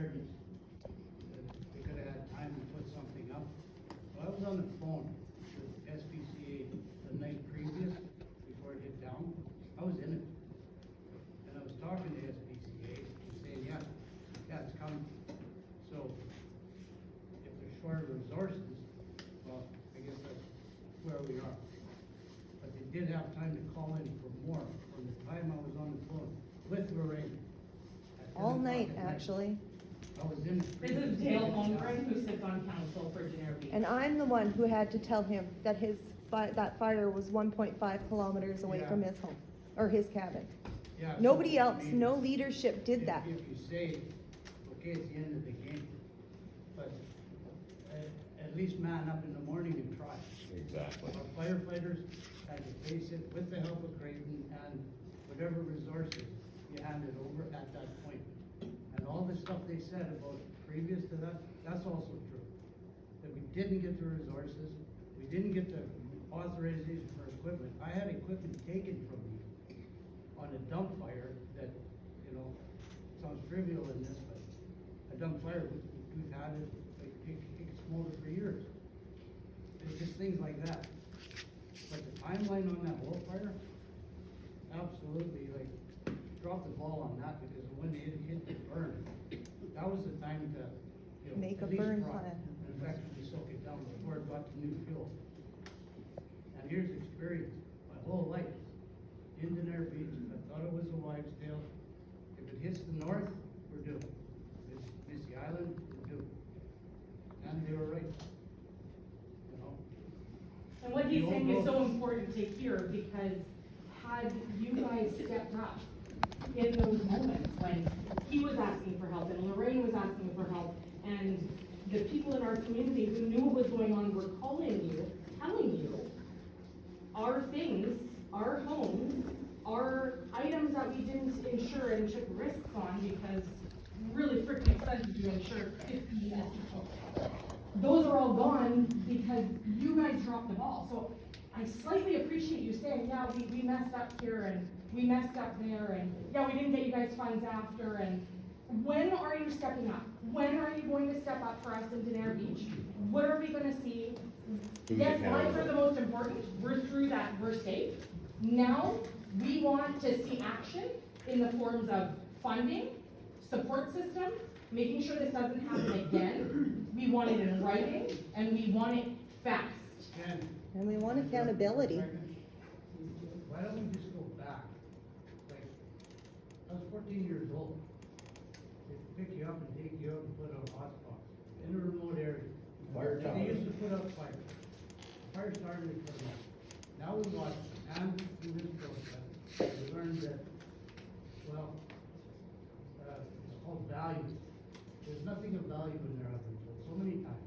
gardens. They could have had time to put something up. Well, I was on the phone with SPCA the night previous, before it hit down. I was in it. And I was talking to SPCA and saying, yeah, it's coming. So, if they're short of resources, well, I guess that's where we are. But they did have time to call in for more from the time I was on the phone with Lorraine. at 10 All o'clock night, at actually. I was in. This is Dale Holmgren, who sits on council for Genera Beach. And I'm the one who had to tell him that that fire was 1.5 kilometers away Yeah. from his home, or his cabin. Yeah, so, Nobody I else, mean, no leadership did if- that. If you say, okay, it's the end of the game, but at least man up in the morning and try. Exactly. Our firefighters had to face it with the help of Creighton and whatever resources you handed over at that point. And all the stuff they said about previous to that, that's also true. That we didn't get the resources, we didn't get the authorization for equipment. I had equipment taken from me on a dump fire that, sounds trivial in this, but a dump fire, we've had it, like, it smoldered for years. It's just things like that. But the timeline on that whole fire, absolutely, like, drop the ball on that, because when it hit the burn, that was the time to, Make a at least burn drop plan. and effectively soak it down before it got to new fuel. And here's experience, my whole life, in Genera Beach, I thought it was a wives' tale. If it hits the north, we're doomed. If it's Missy Island, we're doomed. And they were right. And what he's saying is so important to hear, because had you guys stepped up in those moments when he was asking for help and Lorraine was asking for help, and the people in our community who knew what was going on were calling you, telling you, our things, our homes, our items that we didn't insure and took risks on because really freaking expensive to insure 50 people. Those are all gone because you guys dropped the ball. So I slightly appreciate you saying, yeah, we messed up here and we messed up there, and yeah, we didn't get you guys funds after. And when are you stepping up? When are you going to step up for us in Genera Beach? What are we going to see? Yes, lives are the most important. We're through that. We're safe. Now we want to see action in the forms of funding, support systems, making sure this doesn't happen again. We want it in writing, and we want it fast. And we want accountability. Why don't we just go back? Like, I was 14 years old. They'd pick you up and take you out and put out hotspots in a remote area. Fire They towers. used to put out fires. Fire started to put them out. Now we watch, and through this process, we learned that, well, it's called values. There's nothing of value in there other than so many times.